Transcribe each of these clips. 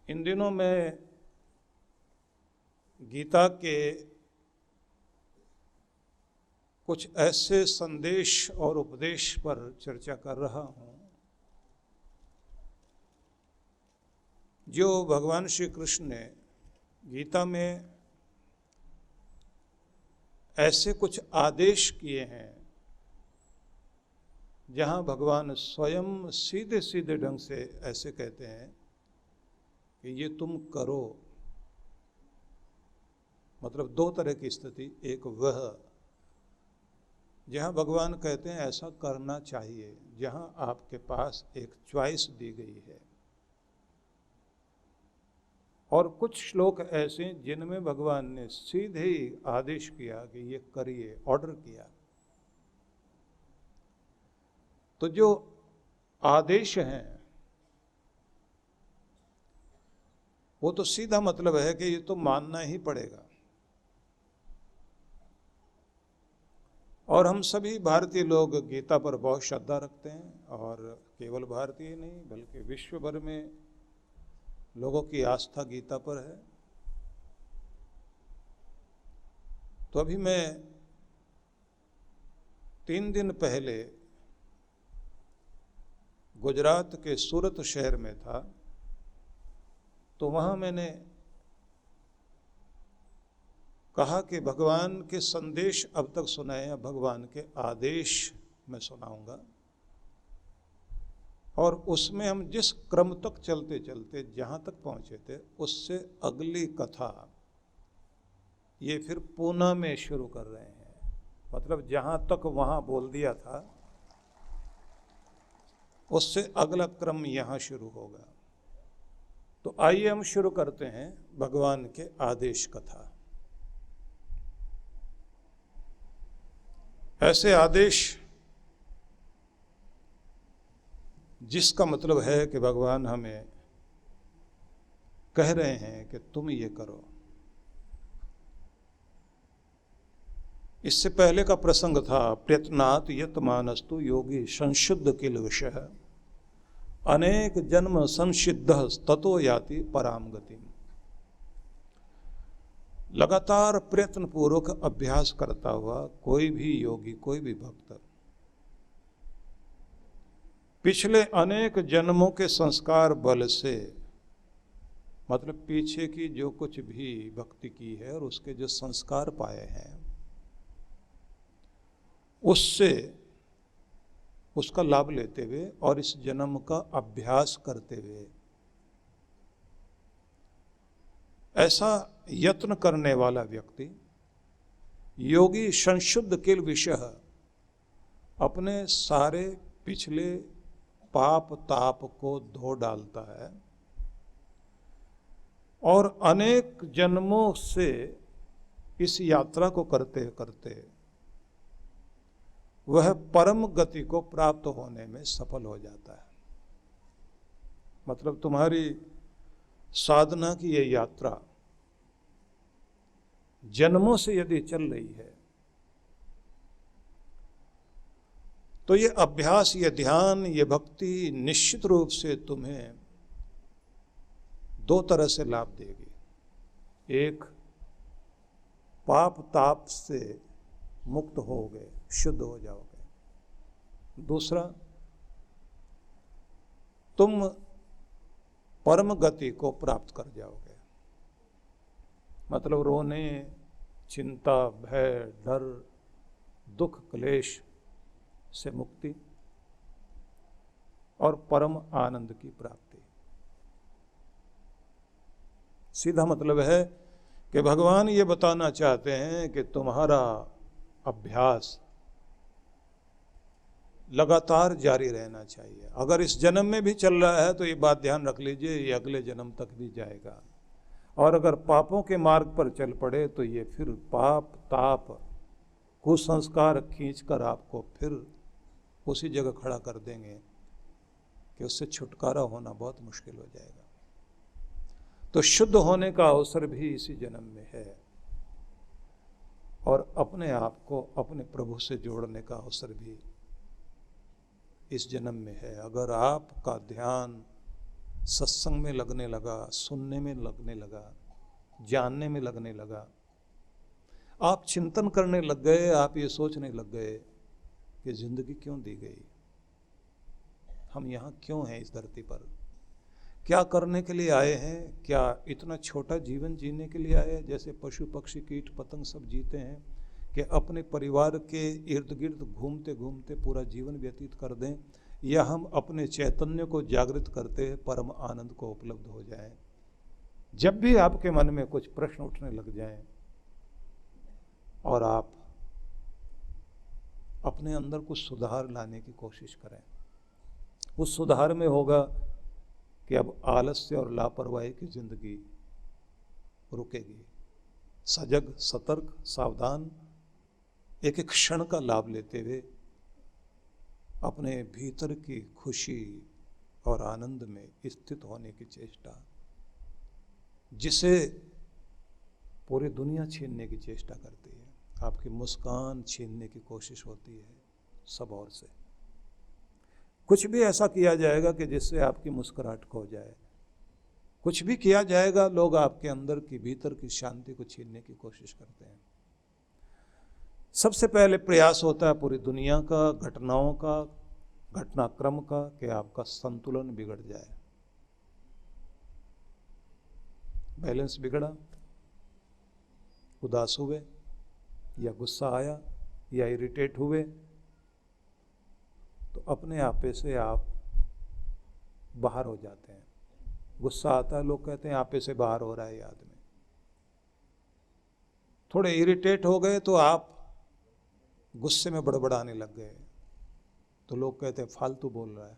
इन दिनों मैं गीता के कुछ ऐसे संदेश और उपदेश पर चर्चा कर रहा हूँ जो भगवान श्री कृष्ण ने गीता में ऐसे कुछ आदेश किए हैं जहाँ भगवान स्वयं सीधे सीधे ढंग से ऐसे कहते हैं कि ये तुम करो। मतलब दो तरह की स्थिति, एक वह जहाँ भगवान कहते हैं ऐसा करना चाहिए, जहाँ आपके पास एक चॉइस दी गई है, और कुछ श्लोक ऐसे जिनमें भगवान ने सीधे ही आदेश किया कि ये करिए, ऑर्डर किया। तो जो आदेश हैं वो तो सीधा मतलब है कि ये तो मानना ही पड़ेगा। और हम सभी भारतीय लोग गीता पर बहुत श्रद्धा रखते हैं, और केवल भारतीय नहीं बल्कि विश्व भर में लोगों की आस्था गीता पर है। तो अभी मैं 3 दिन पहले गुजरात के सूरत शहर में था, तो वहाँ मैंने कहा कि भगवान के संदेश अब तक सुनाए, अब भगवान के आदेश मैं सुनाऊंगा। और उसमें हम जिस क्रम तक चलते चलते जहाँ तक पहुँचे थे, उससे अगली कथा ये फिर पूना में शुरू कर रहे हैं। मतलब जहाँ तक वहाँ बोल दिया था उससे अगला क्रम यहाँ शुरू होगा। तो आइए हम शुरू करते हैं भगवान के आदेश कथा। ऐसे आदेश जिसका मतलब है कि भगवान हमें कह रहे हैं कि तुम ये करो। इससे पहले का प्रसंग था प्रयत्नात् यतमानस्तु योगी संशुद्ध किल विषय अनेक जन्म संसिद्ध ततो याति पराम गति। लगातार प्रयत्न पूर्वक अभ्यास करता हुआ कोई भी योगी, कोई भी भक्त पिछले अनेक जन्मों के संस्कार बल से, मतलब पीछे की जो कुछ भी भक्ति की है और उसके जो संस्कार पाए हैं, उससे उसका लाभ लेते हुए और इस जन्म का अभ्यास करते हुए ऐसा यत्न करने वाला व्यक्ति योगी संशुद्ध किल विषय अपने सारे पिछले पाप ताप को धो डालता है और अनेक जन्मों से इस यात्रा को करते करते वह परम गति को प्राप्त होने में सफल हो जाता है। मतलब तुम्हारी साधना की ये यात्रा जन्मों से यदि चल रही है तो ये अभ्यास, ये ध्यान, ये भक्ति निश्चित रूप से तुम्हें 2 तरह से लाभ देगी। एक, पाप ताप से मुक्त होगे, शुद्ध हो जाओगे। दूसरा, तुम परम गति को प्राप्त कर जाओगे। मतलब रोने, चिंता, भय, डर, दुख, क्लेश से मुक्ति और परम आनंद की प्राप्ति। सीधा मतलब है कि भगवान ये बताना चाहते हैं कि तुम्हारा अभ्यास लगातार जारी रहना चाहिए। अगर इस जन्म में भी चल रहा है तो ये बात ध्यान रख लीजिए, ये अगले जन्म तक भी जाएगा। और अगर पापों के मार्ग पर चल पड़े तो ये फिर पाप ताप कुसंस्कार खींचकर आपको फिर उसी जगह खड़ा कर देंगे कि उससे छुटकारा होना बहुत मुश्किल हो जाएगा। तो शुद्ध होने का अवसर भी इसी जन्म में है और अपने आप को अपने प्रभु से जोड़ने का अवसर भी इस जन्म में है। अगर आपका ध्यान सत्संग में लगने लगा, सुनने में लगने लगा, जानने में लगने लगा, आप चिंतन करने लग गए, आप ये सोचने लग गए कि जिंदगी क्यों दी गई, हम यहाँ क्यों हैं इस धरती पर, क्या करने के लिए आए हैं, क्या इतना छोटा जीवन जीने के लिए आए हैं जैसे पशु पक्षी कीट पतंग सब जीते हैं, कि अपने परिवार के इर्द गिर्द घूमते घूमते पूरा जीवन व्यतीत कर दें, या हम अपने चैतन्य को जागृत करते हैं परम आनंद को उपलब्ध हो जाएं। जब भी आपके मन में कुछ प्रश्न उठने लग जाएं और आप अपने अंदर कुछ सुधार लाने की कोशिश करें, उस सुधार में होगा कि अब आलस्य और लापरवाही की जिंदगी रुकेगी। सजग, सतर्क, सावधान, एक एक क्षण का लाभ लेते हुए अपने भीतर की खुशी और आनंद में स्थित होने की चेष्टा, जिसे पूरी दुनिया छीनने की चेष्टा करती है। आपकी मुस्कान छीनने की कोशिश होती है सब ओर से। कुछ भी ऐसा किया जाएगा कि जिससे आपकी मुस्कुराहट खो जाए, कुछ भी किया जाएगा, लोग आपके अंदर की भीतर की शांति को छीनने की कोशिश करते हैं। सबसे पहले प्रयास होता है पूरी दुनिया का, घटनाओं का, घटनाक्रम का, कि आपका संतुलन बिगड़ जाए। बैलेंस बिगड़ा, उदास हुए या गुस्सा आया या इरिटेट हुए, तो अपने आपे से आप बाहर हो जाते हैं। गुस्सा आता है, लोग कहते हैं आपे से बाहर हो रहा है ये आदमी। थोड़े इरिटेट हो गए तो आप गुस्से में बड़बड़ाने लग गए, तो लोग कहते हैं फालतू बोल रहा है।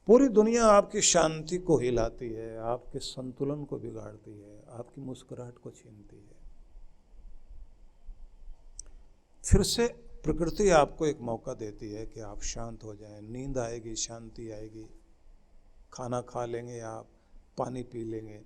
पूरी दुनिया आपकी शांति को हिलाती है, आपके संतुलन को बिगाड़ती है, आपकी मुस्कुराहट को छीनती है। फिर से प्रकृति आपको एक मौका देती है कि आप शांत हो जाएं, नींद आएगी, शांति आएगी, खाना खा लेंगे आप, पानी पी लेंगे।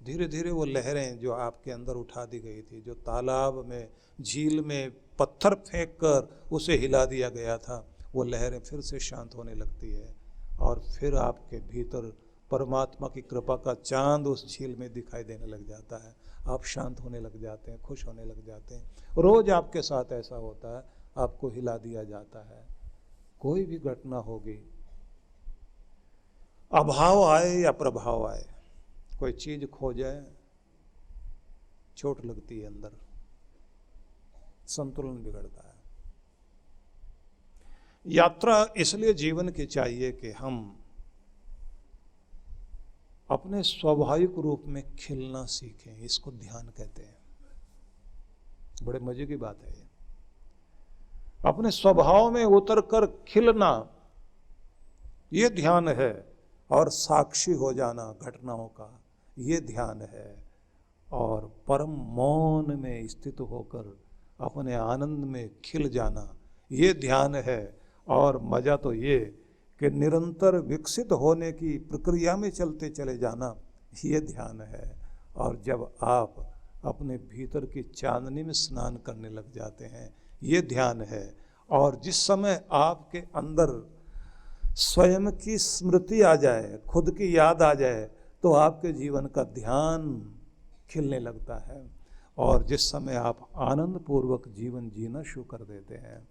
धीरे धीरे वो लहरें जो आपके अंदर उठा दी गई थी, जो तालाब में, झील में पत्थर फेंक कर उसे हिला दिया गया था, वो लहरें फिर से शांत होने लगती है, और फिर आपके भीतर परमात्मा की कृपा का चांद उस झील में दिखाई देने लग जाता है। आप शांत होने लग जाते हैं, खुश होने लग जाते हैं। रोज आपके साथ ऐसा होता है, आपको हिला दिया जाता है। कोई भी घटना होगी, अभाव आए या प्रभाव आए, कोई चीज खो जाए, चोट लगती है अंदर, संतुलन बिगड़ता है। यात्रा इसलिए जीवन की चाहिए कि हम अपने स्वाभाविक रूप में खिलना सीखें। इसको ध्यान कहते हैं। बड़े मजे की बात है ये। अपने स्वभाव में उतरकर खिलना, ये ध्यान है। और साक्षी हो जाना घटनाओं का, ये ध्यान है। और परम मौन में स्थित होकर अपने आनंद में खिल जाना, ये ध्यान है। और मजा तो ये कि निरंतर विकसित होने की प्रक्रिया में चलते चले जाना, ये ध्यान है। और जब आप अपने भीतर की चांदनी में स्नान करने लग जाते हैं, ये ध्यान है। और जिस समय आपके अंदर स्वयं की स्मृति आ जाए, खुद की याद आ जाए, तो आपके जीवन का ध्यान खिलने लगता है। और जिस समय आप आनंद पूर्वक जीवन जीना शुरू कर देते हैं,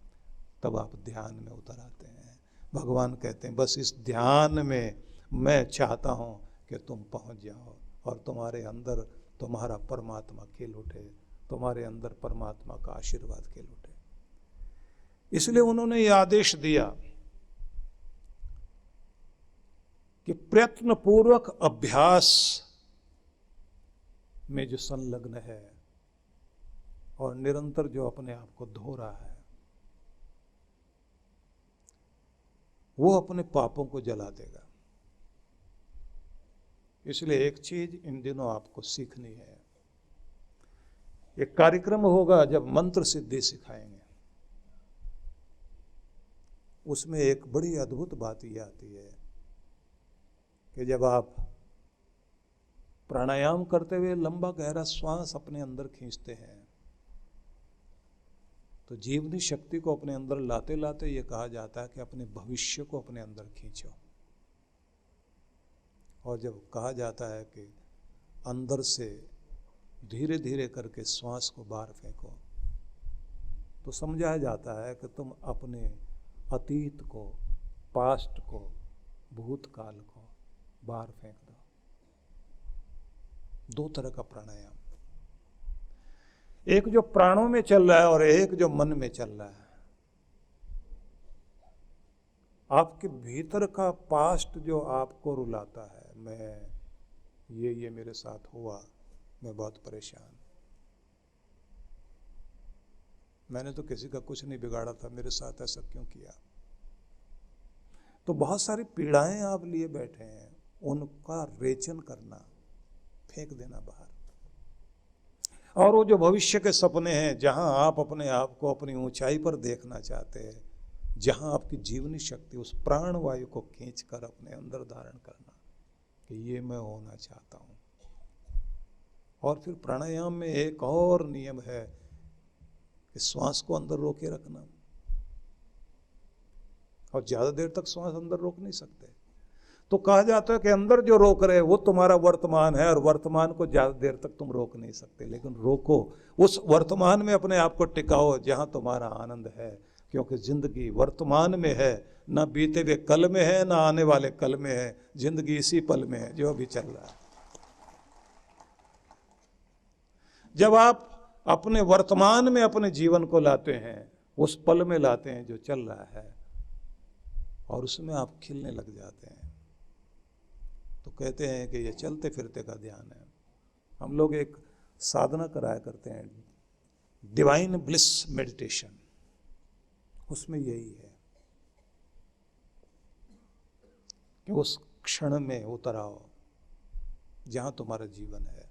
तब आप ध्यान में उतर आते हैं। भगवान कहते हैं बस इस ध्यान में मैं चाहता हूँ कि तुम पहुँच जाओ और तुम्हारे अंदर तुम्हारा परमात्मा खिल उठे, तुम्हारे अंदर परमात्मा का आशीर्वाद खिल उठे। इसलिए उन्होंने ये आदेश दिया कि प्रयत्न पूर्वक अभ्यास में जो संलग्न है और निरंतर जो अपने आप को धो रहा है, वो अपने पापों को जला देगा। इसलिए एक चीज इन दिनों आपको सीखनी है। एक कार्यक्रम होगा जब मंत्र सिद्धि सिखाएंगे, उसमें एक बड़ी अद्भुत बात ये आती है कि जब आप प्राणायाम करते हुए लंबा गहरा श्वास अपने अंदर खींचते हैं, तो जीवनी शक्ति को अपने अंदर लाते लाते ये कहा जाता है कि अपने भविष्य को अपने अंदर खींचो। और जब कहा जाता है कि अंदर से धीरे धीरे करके श्वास को बाहर फेंको, तो समझाया जाता है कि तुम अपने अतीत को, पास्ट को, भूतकाल को बाहर फेंक दो। दो तरह का प्राणायाम, एक जो प्राणों में चल रहा है और एक जो मन में चल रहा है। आपके भीतर का पास्ट जो आपको रुलाता है, मैं ये मेरे साथ हुआ, मैं बहुत परेशान, मैंने तो किसी का कुछ नहीं बिगाड़ा था, मेरे साथ ऐसा क्यों किया। तो बहुत सारी पीड़ाएं आप लिए बैठे हैं, उनका रेचन करना, फेंक देना बाहर। और वो जो भविष्य के सपने हैं, जहां आप अपने आप को अपनी ऊंचाई पर देखना चाहते हैं, जहां आपकी जीवनी शक्ति, उस प्राण वायु को खींचकर अपने अंदर धारण करना कि ये मैं होना चाहता हूं। और फिर प्राणायाम में एक और नियम है कि श्वास को अंदर रोके रखना, और ज्यादा देर तक श्वास अंदर रोक नहीं सकते। तो कहा जाता है कि अंदर जो रोक रहे वो तुम्हारा वर्तमान है, और वर्तमान को ज्यादा देर तक तुम रोक नहीं सकते, लेकिन रोको, उस वर्तमान में अपने आप को टिकाओ जहां तुम्हारा आनंद है। क्योंकि जिंदगी वर्तमान में है, ना बीते हुए कल में है, ना आने वाले कल में है, जिंदगी इसी पल में है जो अभी चल रहा है। जब आप अपने वर्तमान में अपने जीवन को लाते हैं, उस पल में लाते हैं जो चल रहा है, और उसमें आप खिलने लग जाते हैं, तो कहते हैं कि ये चलते फिरते का ध्यान है। हम लोग एक साधना कराया करते हैं, डिवाइन ब्लिस मेडिटेशन, उसमें यही है कि उस क्षण में उतर आओ जहां तुम्हारा जीवन है,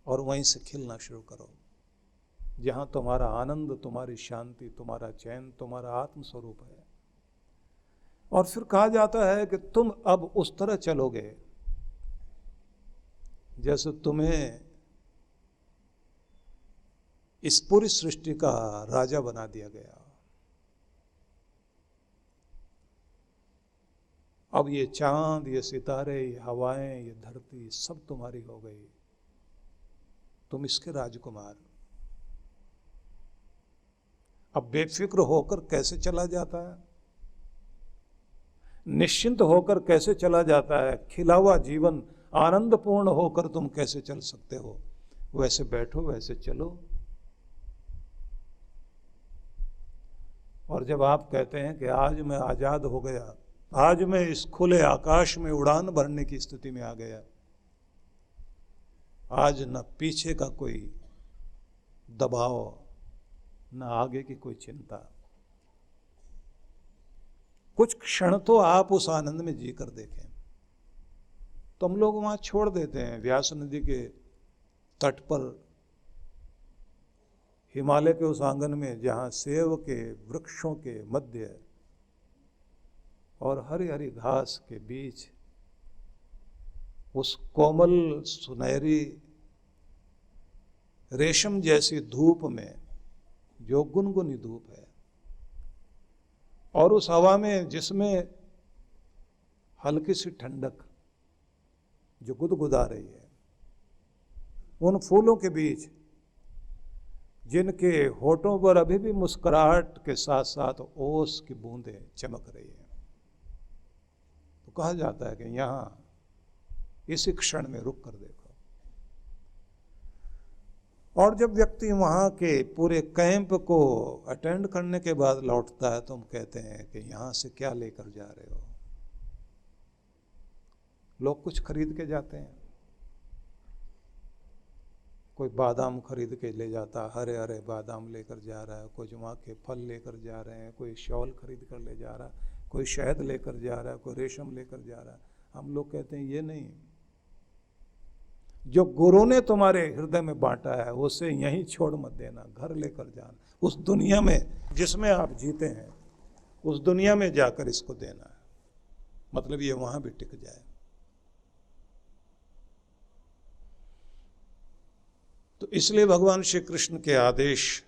और वहीं से खिलना शुरू करो, जहां तुम्हारा आनंद, तुम्हारी शांति, तुम्हारा चैन, तुम्हारा आत्म स्वरूप है। और फिर कहा जाता है कि तुम अब उस तरह चलोगे जैसे तुम्हें इस पूरी सृष्टि का राजा बना दिया गया। अब ये चांद, ये सितारे, ये हवाएं, ये धरती सब तुम्हारी हो गई, तुम इसके राजकुमार। अब बेफिक्र होकर कैसे चला जाता है, निश्चिंत होकर कैसे चला जाता है, खिला हुआ जीवन आनंदपूर्ण होकर तुम कैसे चल सकते हो। वैसे बैठो, वैसे चलो। और जब आप कहते हैं कि आज मैं आजाद हो गया, आज मैं इस खुले आकाश में उड़ान भरने की स्थिति में आ गया, आज न पीछे का कोई दबाव, न आगे की कोई चिंता, कुछ क्षण तो आप उस आनंद में जीकर देखें। तो हम लोग वहां छोड़ देते हैं, व्यास नदी के तट पर, हिमालय के उस आंगन में जहां सेब के वृक्षों के मध्य और हरी हरी घास के बीच, उस कोमल सुनहरी रेशम जैसी धूप में, जो गुनगुनी धूप है, और उस हवा में जिसमें हल्की सी ठंडक जो गुदगुदा रही है, उन फूलों के बीच जिनके होठों पर अभी भी मुस्कुराहट के साथ साथ ओस की बूंदें चमक रही है, तो कहा जाता है कि यहां इसी क्षण में रुक कर देखो। और जब व्यक्ति वहां के पूरे कैंप को अटेंड करने के बाद लौटता है, तो हम कहते हैं कि यहां से क्या लेकर जा रहे हो। लोग कुछ खरीद के जाते हैं, कोई बादाम खरीद के ले जाता, हरे हरे बादाम लेकर जा रहा है, कोई वहाँ के फल लेकर जा रहे हैं, कोई शॉल खरीद कर ले जा रहा है, कोई शहद लेकर जा रहा है, कोई रेशम लेकर जा रहा है। हम लोग कहते हैं ये नहीं, जो गुरु ने तुम्हारे हृदय में बांटा है उसे यहीं छोड़ मत देना, घर लेकर जाना। उस दुनिया में जिसमें आप जीते हैं, उस दुनिया में जाकर इसको देना है, मतलब ये वहां भी टिक जाए। तो इसलिए भगवान श्री कृष्ण के आदेश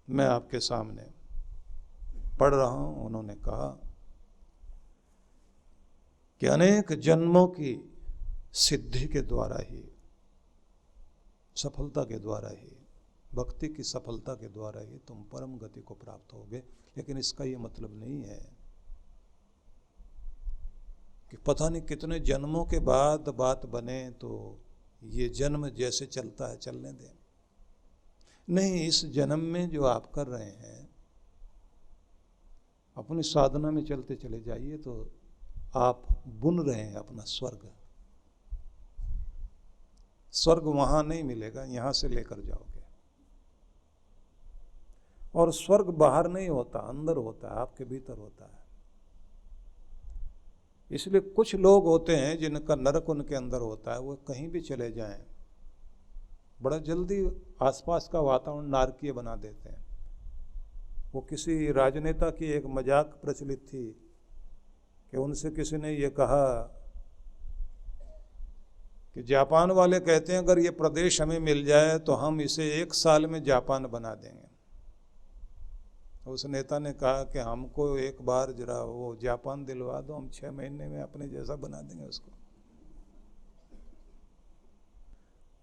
मैं आपके सामने पढ़ रहा हूं। उन्होंने कहा कि अनेक जन्मों की सिद्धि के द्वारा ही, सफलता के द्वारा ही, भक्ति की सफलता के द्वारा ही तुम परम गति को प्राप्त होगे। लेकिन इसका ये मतलब नहीं है कि पता नहीं कितने जन्मों के बाद बात बने तो ये जन्म जैसे चलता है चलने दें। नहीं, इस जन्म में जो आप कर रहे हैं अपनी साधना में चलते चले जाइए तो आप बुन रहे हैं अपना स्वर्ग। स्वर्ग वहां नहीं मिलेगा, यहां से लेकर जाओगे। और स्वर्ग बाहर नहीं होता, अंदर होता है, आपके भीतर होता है। इसलिए कुछ लोग होते हैं जिनका नरक उनके अंदर होता है, वो कहीं भी चले जाएं बड़ा जल्दी आसपास का वातावरण नारकीय बना देते हैं। वो किसी राजनेता की एक मजाक प्रचलित थी कि उनसे किसी ने ये कहा कि जापान वाले कहते हैं अगर ये प्रदेश हमें मिल जाए तो हम इसे 1 साल में जापान बना देंगे। उस नेता ने कहा कि हमको एक बार जरा वो जापान दिलवा दो, हम 6 महीने में अपने जैसा बना देंगे उसको।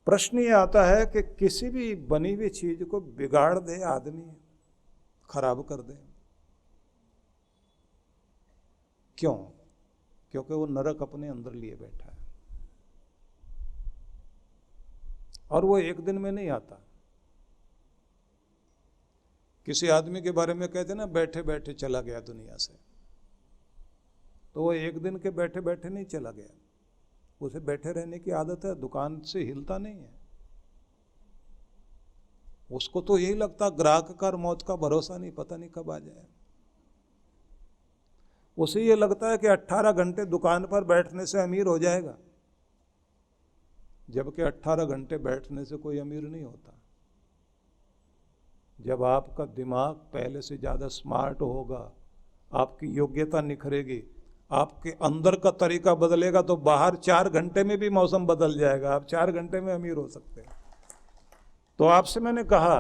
प्रश्न ये आता है कि किसी भी बनी हुई चीज को बिगाड़ दे आदमी, खराब कर दे, क्यों? क्योंकि वो नरक अपने अंदर लिए बैठा है और वो एक दिन में नहीं आता। किसी आदमी के बारे में कहते ना बैठे बैठे चला गया दुनिया से, तो वो एक दिन के बैठे बैठे नहीं चला गया, उसे बैठे रहने की आदत है, दुकान से हिलता नहीं है। उसको तो यही लगता ग्राहक का मौत का भरोसा नहीं, पता नहीं कब आ जाए। उसे ये लगता है कि 18 घंटे दुकान पर बैठने से अमीर हो जाएगा, जबकि 18 घंटे बैठने से कोई अमीर नहीं होता। जब आपका दिमाग पहले से ज़्यादा स्मार्ट होगा, आपकी योग्यता निखरेगी, आपके अंदर का तरीका बदलेगा, तो बाहर 4 घंटे में भी मौसम बदल जाएगा, आप 4 घंटे में अमीर हो सकते हैं। तो आपसे मैंने कहा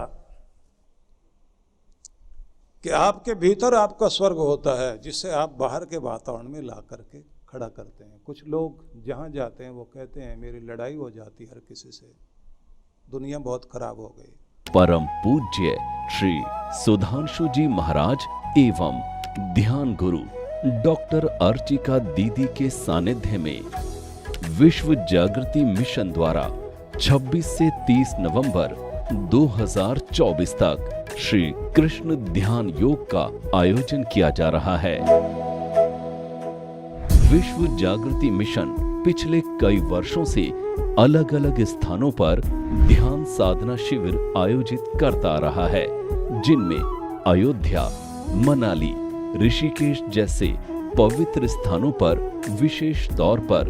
कि आपके भीतर आपका स्वर्ग होता है, जिससे आप बाहर के वातावरण में ला करके खड़ा करते हैं। कुछ लोग जहाँ जाते हैं वो कहते हैं मेरी लड़ाई हो जाती हर किसी से, दुनिया बहुत खराब हो गई। परम पूज्य श्री सुधांशु जी महाराज एवं ध्यान गुरु डॉक्टर अर्चिका दीदी के सानिध्य में विश्व जागृति मिशन द्वारा 26 से 30 नवंबर 2024 तक श्री कृष्ण ध्यान योग का आयोजन किया जा रहा है। विश्व जागृति मिशन पिछले कई वर्षों से अलग अलग स्थानों पर ध्यान साधना शिविर आयोजित करता रहा है, जिनमें अयोध्या, मनाली, ऋषिकेश जैसे पवित्र स्थानों पर विशेष तौर पर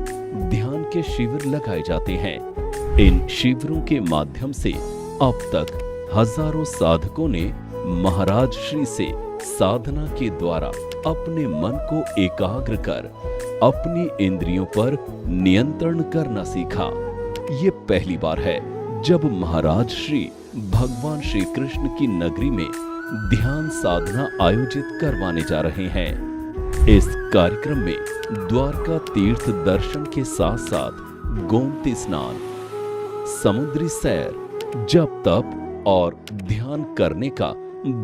ध्यान के शिविर लगाए जाते हैं। इन शिविरों के माध्यम से अब तक हजारों साधकों ने महाराज श्री से साधना के द्वारा अपने मन को एकाग्र कर अपनी इंद्रियों पर नियंत्रण करना सीखा। ये पहली बार है जब महाराज श्री भगवान श्री कृष्ण की नगरी में ध्यान साधना आयोजित करवाने जा रहे हैं। इस कार्यक्रम में द्वारका तीर्थ दर्शन के साथ साथ गोमती स्नान, समुद्री सैर, जप तप और ध्यान करने का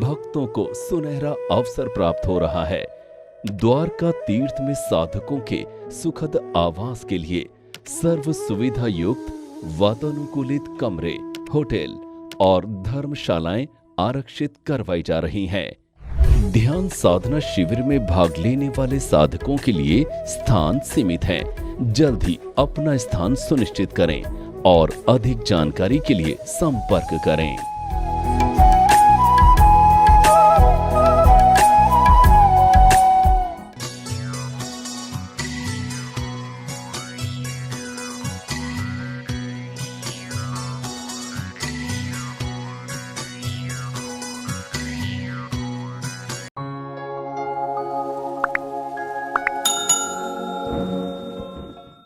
भक्तों को सुनहरा अवसर प्राप्त हो रहा है। द्वारका तीर्थ में साधकों के सुखद आवास के लिए सर्व सुविधा युक्त वातानुकूलित कमरे, होटल और धर्मशालाएं आरक्षित करवाई जा रही हैं। ध्यान साधना शिविर में भाग लेने वाले साधकों के लिए स्थान सीमित हैं। जल्द ही अपना स्थान सुनिश्चित करें और अधिक जानकारी के लिए संपर्क करें।